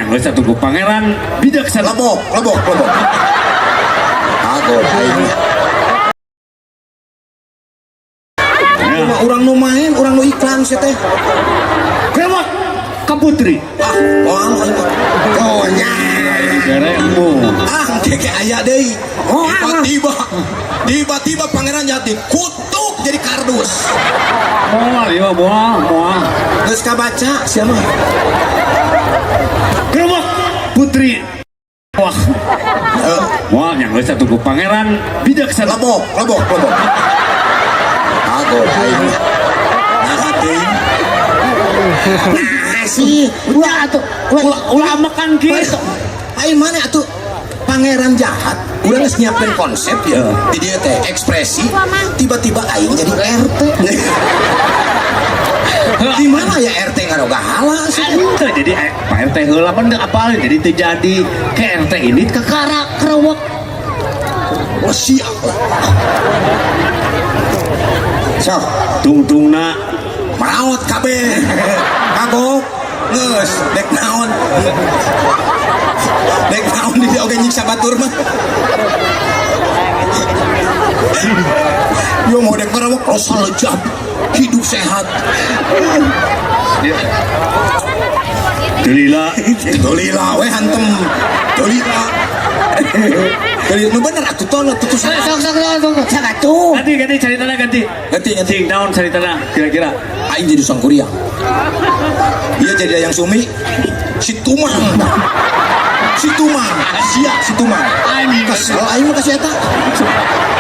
geus atuh ku pangeran bijaksana. Lobok. Aku aing. Orang nu main, orang nu iklan sih teh. Krewak ka putri. Moal aing. Oh nya. Garemu. Keke aya deui. Tiba-tiba pangeran jadi kutuk jadi kardus. Moal ieu moal. Geus kabaca sia mah. Krewak putri. Wah. Moal nya geus atuh ku pangeran bijaksana. Lobok. Aku aing. Nah deui. Sih, Ulah atuh. Ulah makan kieu. aing mana atuh pangeran jahat. Urang geus nyiapkeun konsep ya. Di dieu teh ekspresi tiba-tiba aing jadi RT. Di mana ya RT ngaroga hala sih? Ente jadi Pak RT heula pan apal jadi teu jadi ke RT ini ke Krewak. Oh siap lah. Sok, Tungtungna maraot kabeh. Kagok. Geus, dek naon di dieu oge nyiksa batur mah. Yo mau dek Krewak rasa lejat, hidup sehat. Delila we hantem. Dolila. Nu bener atuh ton atuh Sok ganti caritana ganti. Cing naon caritana kira-kira. Aing jadi sangkuriang. Iya jadi yang sumi. Si Tumang. Sia si Tumang. Kesel aing mah ka si eta.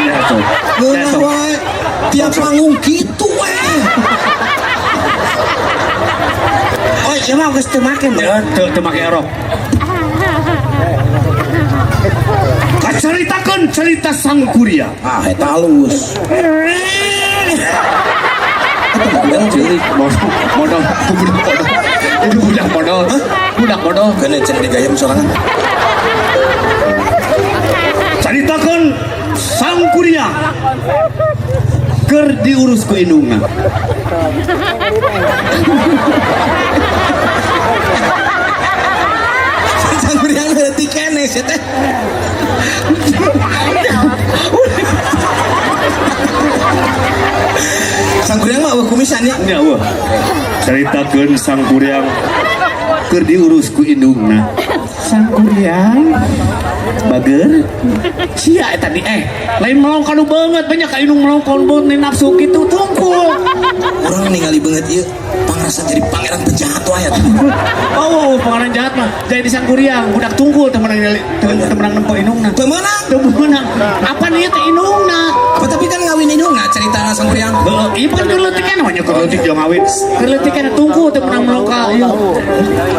Ya sok. Geunah wae. Tiap panggung kitu we. Oh, ieu mah geus teu make Ya, teu make erok. Kacaritakeun cerita Sangkuria. Eta halus. Modal cilik, modal. Itu budak modal. Kena cenah digayam sorangan. Caritakeun Sangkuria keur diurus ku indungna. Sangkuriang leutik keneh sih teh. Sangkuriang mah kumisan ya. Ya wah. Caritakeun Sangkuriang keur diurus ku indungna. Sangkuriang bager sia eta di lain melongkanu banget banyak ka indung melongkanu banget nafsu kitu tungkul. Orang ningali banget ieu pangrasa jadi pangeran penjahat wae atuh. Oh, pangeran jahat mah jadi di Sangkuriang budak tungkul temenang nempo indungna. Teu meunang. Teu meunang. Apa nih teh indungna? Apa tapi kan ngawin indungna ceritana Sangkuriang. Iya kan keleutik kan hanya keleutik jeung ngawin. Keleutik kan tungkul teu menang melongkal.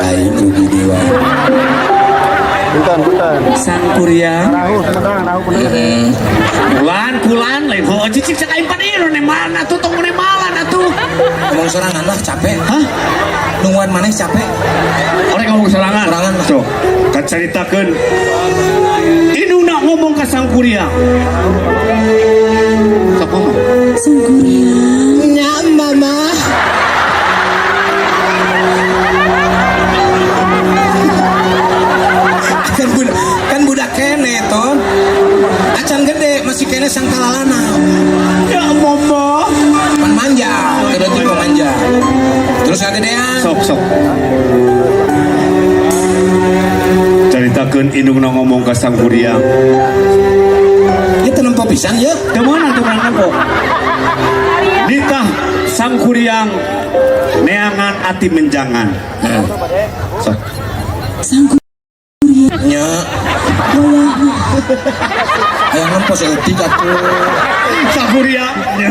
Aing rugi dewa. Bukan. Sangkuriang Rahu. kulan lain ho cicik cek aing padieu ne mana tuh tong ne malan atuh. Ngomong sorangan lah capek. Hah? Nungguan maneh capek. Orang ngomong sorangan. Sorangan lah. Tuh, kacaritakeun indungna ngomong ka Sangkuriang. Sok ngomong. Nya mama. Kan budak kene ton. Acan gede masih kene sang kalalana. Ya mama. Pan manja, kedoti manja. Terus kagedean. Sok. Caritakeun indungna ngomong ka Sangkuriang. Ieu teu nempo pisan ya. Teu meunang teu nempo. Nikah Sangkuriang neangan ati menjangan. Sok. Nya. Aya nempo seeutik atuh. Sangkuriang nya.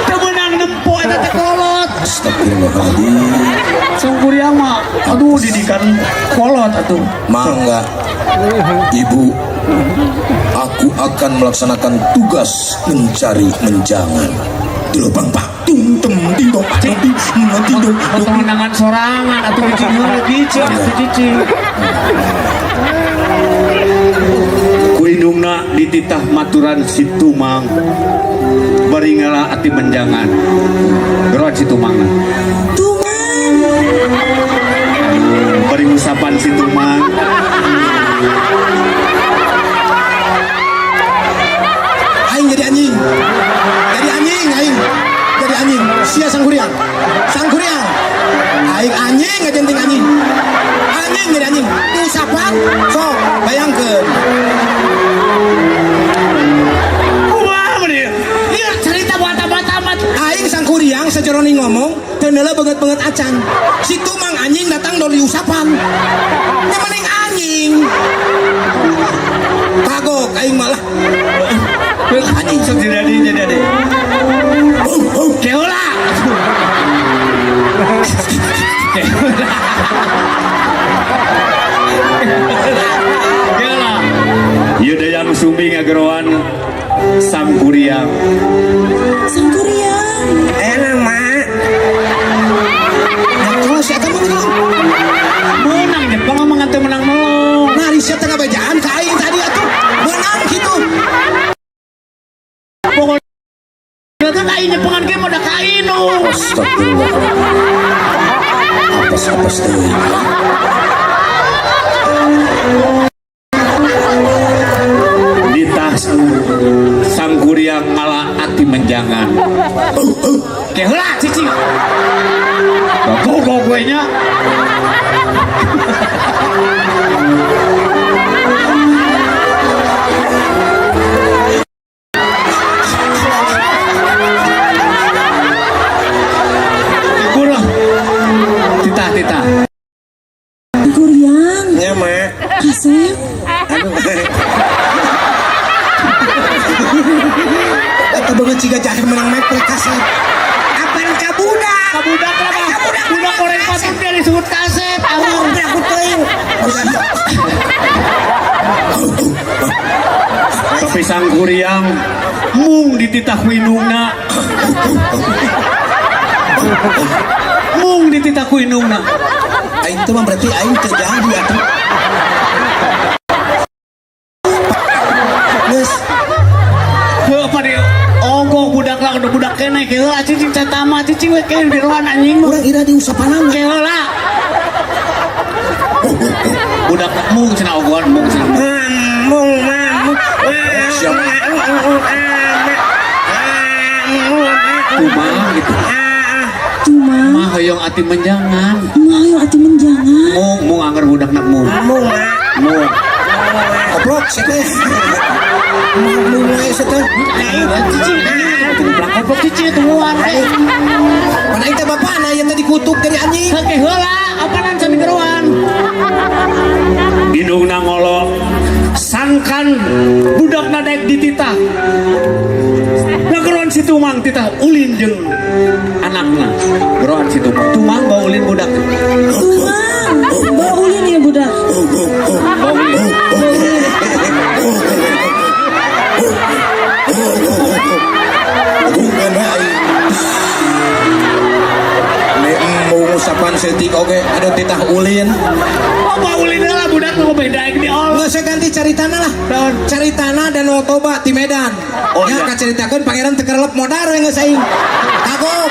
Teu meunang nempo eta teh kolot. Astagfirullahaladzim. Sangkuriang mah aduh didikan kolot atuh. Mangga. Ibu, aku akan melaksanakan tugas mencari menjangan. Dilobang pak, ting tem ting dong, ting ting ting dong. Kemenangan sorangan atuh cicing heula cicing atuh cicing. Ku indungna dititah maturan si Tumang. Baringala ati menjangan. Geroan si Tumangna. Tungan. Baring aing anjing ajenting anjing jadi anjing usapan sok bayangkeun Wah, bener. Iya cerita bata-bata aing sangkuriang sajaroni ngomong teu neula banget acan si tumang anjing datang dari usapan nya mending anjing kagok aing malah anjing sok jadi. Keula. Keula. Ieu dayang sumbi ngageroan sangkuriang. mak terus eta mah Menang Jepang ngomong teu menang melong. nari sia tengah bejaan ka aing tadi atuh menang kitu Pokoknya kain Jepangan ge mah da kainu. astagfirullah apes deui Di tas sangkuriang ngalah ati menjangan. Keula cicing. Gogo gue nya. Kurang. Tita. Kuriang, nya mak Kasep, eta banget ciga jahe menang meprek kasep apaan kabudak Budak lah. Budak goreng patut dia disebut kaset. aku teuing Tapi sangkuriang mung dititah winungna. Mung dititah winungna. aing teh mah berarti aing teu jadi atuh geus Heuh apa dia? Onggoh budak lah udah budak kene keula cicing catama cicing we kene di ruangan anjing mah. urang ira di usapanana Keula. Budak mung cenah ogohan mung cenah. siap Kumaha gitu. cuma Mah hoyong ati menjangan. mau ati menjangan. Mung anggar budak nak mung. Mung. goblok sih teh mau mulai seteh Cicing. Budak goblok cicing tumuan. pan aing teh bapana yang tadi kutuk dari anjing Keula apaan can digeruan. Indungna ngolo sangkan budak nadek dititah. Ngageruan si Tumang titah ulin jeung anakna. Geruan si Tumang bawa ulin budak. Tumang, bawa ulin ya budak. Bawa ulin. bukan aing ne mau usapan setik oge ada titah ulin Oh bawa ulin lah budak nu beda di all. nggak saya ganti caritana lah caritana dan Toba di Medan Oh, ya iya. kaceritakeun pangeran teu kerelep modar we geus aing kagok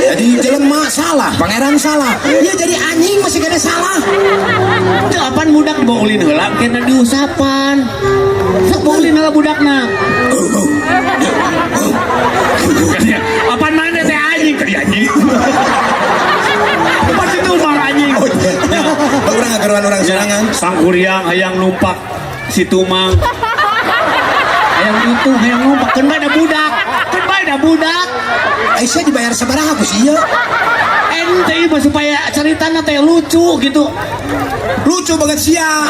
jadi jelema salah pangeran salah ya jadi anjing masih kena salah Itu apaan budak bawa ulin heula kena diusapan. Sok bawa ulin heula budakna. Apaan mana teh anjing ke anjing. Pasti Tumang anjing. orang ngageruan orang sorangan Sangkuriang hayang numpak si Tumang. Hayang numpak kan bae da budak. Aisyah dibayar sabaraha ku sih ya Ente ieu supaya ceritana teh lucu gitu. lucu banget sia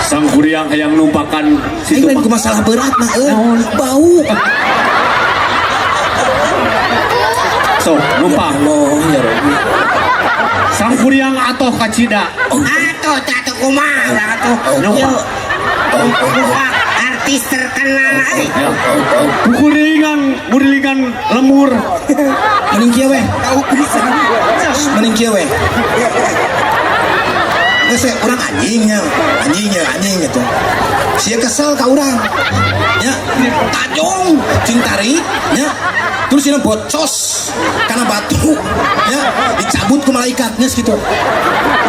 Sangkuriang hayang numpakan si aing lain ku Tumang. masalah berat mah bau So, numpang. Allah ya Rabbi Sangkuriang atoh ka Cida. Atuh catuh kumaha lah atuh. Numpang. Buka artis terkenal. Kurilingan lemur. mending kieu we mending kieu we nggak saya orang anjingnya itu sia kesal ka orang ya tajong cing tarik ya terus ini bocos karena batu ya dicabut ke malaikatnya segitu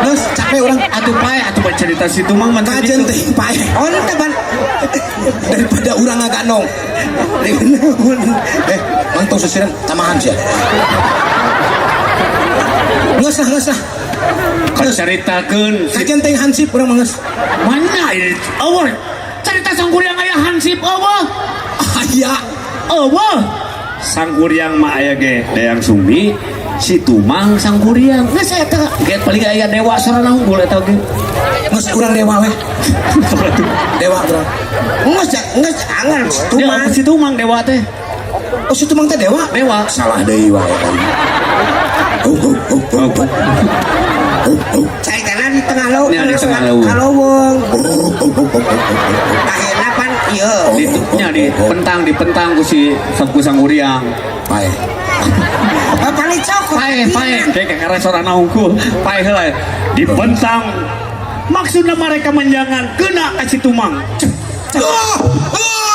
terus capek orang atuh pae atuh cerita situ mang mantan kajen teh pae Oh, ente ban. daripada orang agak nong mantong susiran tamahan sih nggak sah ceritakeun kajen teh hansip orang manges mana ini eueuh cerita sangkuriang aya hansip eueuh aya eueuh sangkuriang mah aya ge Dayang Sumbi si Tumang sangkuriang geus eta ge paling aya dewa sarana unggul eta ge nges kurang dewa weh dewa kurang Nges angan. Cuma si Tumang dewa teh oh situ mang teh dewa salah deui wae kali Cai kana di tengah laut. Ya, di tengah laut. Kalowong. Akhirnya pan ieu. di pentang ku si sangkuriang pae Paling cokot. pae kayak karena sorana unggul pae heula dipentang maksudnya mereka menjangan kena kasih Tumang ah